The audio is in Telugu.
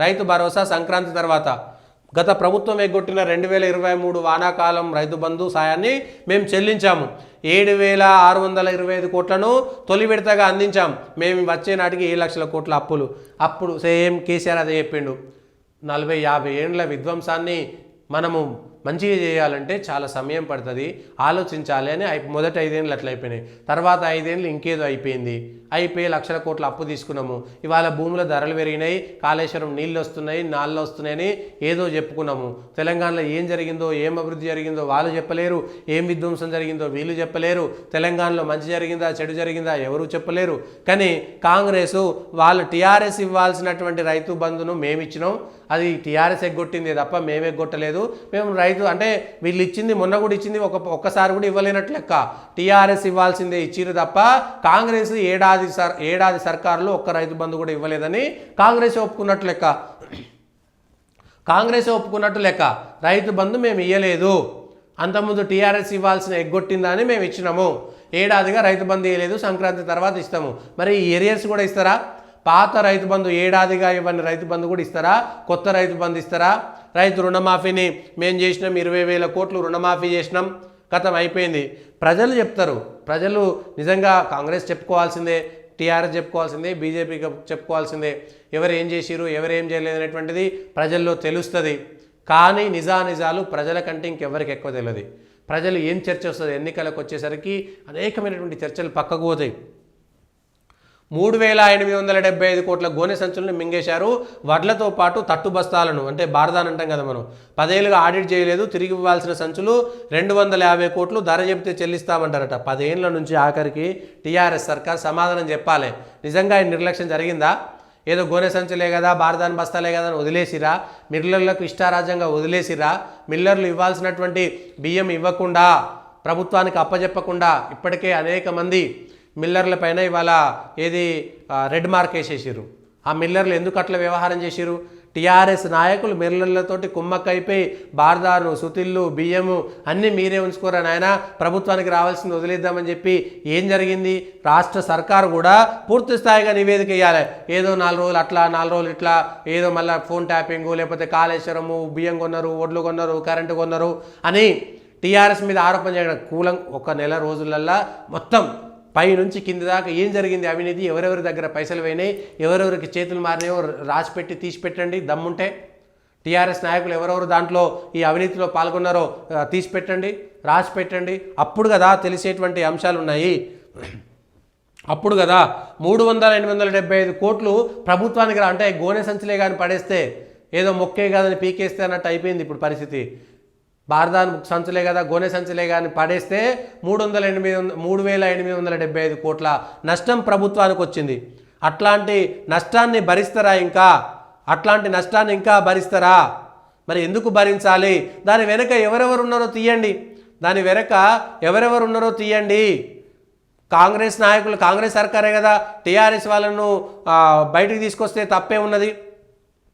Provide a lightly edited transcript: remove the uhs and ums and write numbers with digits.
రైతు భరోసా సంక్రాంతి తర్వాత గత ప్రభుత్వం ఎగ్గొట్టిన 2023 వానాకాలం రైతు బంధు సాయాన్ని మేము చెల్లించాము. 7,625 కోట్లను తొలి విడతగా అందించాం. మేము వచ్చే నాటికి 7 లక్షల కోట్ల అప్పులు. అప్పుడు సేమ్ కేసీఆర్ అదే చెప్పిండు. 40-50 ఏండ్ల విధ్వంసాన్ని మనము మంచిగా చేయాలంటే చాలా సమయం పడుతుంది, ఆలోచించాలి అని మొదటి 5 ఏళ్ళు అట్లా అయిపోయినాయి. తర్వాత 5 ఏళ్ళు ఇంకేదో అయిపోయి లక్షల కోట్ల అప్పు తీసుకున్నాము. ఇవాళ భూముల ధరలు పెరిగినాయి, కాళేశ్వరం నీళ్ళు వస్తున్నాయి, నాళ్ళు వస్తున్నాయని ఏదో చెప్పుకున్నాము. తెలంగాణలో ఏం జరిగిందో, ఏం అభివృద్ధి జరిగిందో వాళ్ళు చెప్పలేరు, ఏం విధ్వంసం జరిగిందో వీళ్ళు చెప్పలేరు. తెలంగాణలో మంచి జరిగిందా చెడు జరిగిందా ఎవరు చెప్పలేరు. కానీ కాంగ్రెస్ వాళ్ళు టీఆర్ఎస్ ఇవ్వాల్సినటువంటి రైతు బంధును మేము ఇచ్చినాం, అది టీఆర్ఎస్ ఎగ్గొట్టింది తప్ప మేము ఎగ్గొట్టలేదు. మేము రైతు అంటే వీళ్ళు ఇచ్చింది మొన్న కూడా ఇచ్చింది ఒక్కసారి కూడా ఇవ్వలేనట్లు లెక్క. టీఆర్ఎస్ ఇవ్వాల్సిందే ఇచ్చిరు తప్ప కాంగ్రెస్ ఏడాది సర్కారులో ఒక్క రైతు బంధు కూడా ఇవ్వలేదని కాంగ్రెస్ ఒప్పుకున్నట్లు లెక్క. రైతు బంధు మేము ఇవ్వలేదు, అంతకుముందు టీఆర్ఎస్ ఇవ్వాల్సిన ఎగ్గొట్టిందని మేము ఇచ్చినాము. ఏడాదిగా రైతు బంధు ఇవ్వలేదు, సంక్రాంతి తర్వాత ఇస్తాము. మరి ఈ ఏరియర్స్ కూడా ఇస్తారా? పాత రైతు బంధు ఏడాదిగా ఇవ్వని రైతు బంధు కూడా ఇస్తారా? కొత్త రైతు బంధు ఇస్తారా? రైతు రుణమాఫీని మేము చేసినాం, 20,000 కోట్లు రుణమాఫీ చేసినాం, కథం అయిపోయింది. ప్రజలు చెప్తారు. ప్రజలు నిజంగా కాంగ్రెస్ చెప్పుకోవాల్సిందే, టీఆర్ఎస్ చెప్పుకోవాల్సిందే, బీజేపీకి చెప్పుకోవాల్సిందే. ఎవరు ఏం చేసిరు ఎవరు ఏం చేయలేదు అనేటువంటిది ప్రజల్లో తెలుస్తుంది. కానీ నిజాలు ప్రజల కంటే ఇంకెవరికి ఎక్కువ తెలియదు. ప్రజలు ఏం చర్చ వస్తుంది ఎన్నికలకు వచ్చేసరికి అనేకమైనటువంటి చర్చలు పక్కకు పోతాయి. 3,875 కోట్ల గోనె సంచులను మింగేశారు. వడ్లతో పాటు తట్టు బస్తాలను, అంటే బార్దాన్ అంటాం కదా మనం, 10 ఏళ్ళుగా ఆడిట్ చేయలేదు, తిరిగి ఇవ్వాల్సిన సంచులు 250 కోట్లు ధర చెబితే చెల్లిస్తామంటారట. 10 ఏళ్ళ నుంచి ఆఖరికి టీఆర్ఎస్ సర్కార్ సమాధానం చెప్పాలి. నిజంగా ఈ నిర్లక్ష్యం జరిగిందా? ఏదో గోనె సంచులే కదా, బార్దాన్ బస్తాలే కదా అని వదిలేసిరా? మిల్లర్లకు ఇష్టారాజ్యంగా వదిలేసిరా? మిల్లర్లు ఇవ్వాల్సినటువంటి బియ్యం ఇవ్వకుండా, ప్రభుత్వానికి అప్పచెప్పకుండా ఇప్పటికే అనేక మంది మిల్లర్ల పైన ఇవాళ రెడ్ మార్క్ వేసేసారు. ఆ మిల్లర్లు ఎందుకు అట్లా వ్యవహారం చేసిరు? టీఆర్ఎస్ నాయకులు మిల్లర్లతోటి కుమ్మక్కైపోయి బార్దాను, సుతిళ్ళు, బియ్యము అన్నీ మీరే ఉంచుకోరా నాయన, ప్రభుత్వానికి రావాల్సింది వదిలేద్దామని చెప్పి ఏం జరిగింది? రాష్ట్ర సర్కారు కూడా పూర్తి స్థాయిగా నివేదిక ఇవ్వాలి. ఏదో 4 రోజులు అట్లా 4 రోజులు ఇట్లా, ఏదో మళ్ళీ ఫోన్ ట్యాపింగు, లేకపోతే కాళేశ్వరము, బియ్యం కొన్నారు, ఒడ్లు కొన్నారు, కరెంటు కొన్నారు అని టీఆర్ఎస్ మీద ఆరోపణ చేయడం కూలం. 1 నెల రోజులల్లా మొత్తం పై నుంచి కింది దాకా ఏం జరిగింది అవినీతి, ఎవరెవరి దగ్గర పైసలు పోయినాయి, ఎవరెవరికి చేతులు మారినాయో రాసిపెట్టి తీసి పెట్టండి. దమ్ముంటే టీఆర్ఎస్ నాయకులు ఎవరెవరు దాంట్లో ఈ అవినీతిలో పాల్గొన్నారో తీసి పెట్టండి, రాసి పెట్టండి. అప్పుడు కదా తెలిసేటువంటి అంశాలు ఉన్నాయి. అప్పుడు కదా 300-875 కోట్లు ప్రభుత్వానికి అంటే గోనె సంచులే కానీ పడేస్తే, ఏదో మొక్కే కాదని పీకేస్తే అన్నట్టు అయిపోయింది ఇప్పుడు పరిస్థితి. బార్దాన్ సంచులే కదా, గోనె సంచులే కానీ పడేస్తే 3,875 కోట్ల నష్టం ప్రభుత్వానికి వచ్చింది. అట్లాంటి నష్టాన్ని భరిస్తారా? అట్లాంటి నష్టాన్ని ఇంకా భరిస్తారా? మరి ఎందుకు భరించాలి? దాని వెనక ఎవరెవరు ఉన్నారో తీయండి. కాంగ్రెస్ నాయకులు, కాంగ్రెస్ సర్కారే కదా టీఆర్ఎస్ వాళ్ళను బయటికి తీసుకొస్తే తప్పే ఉన్నది.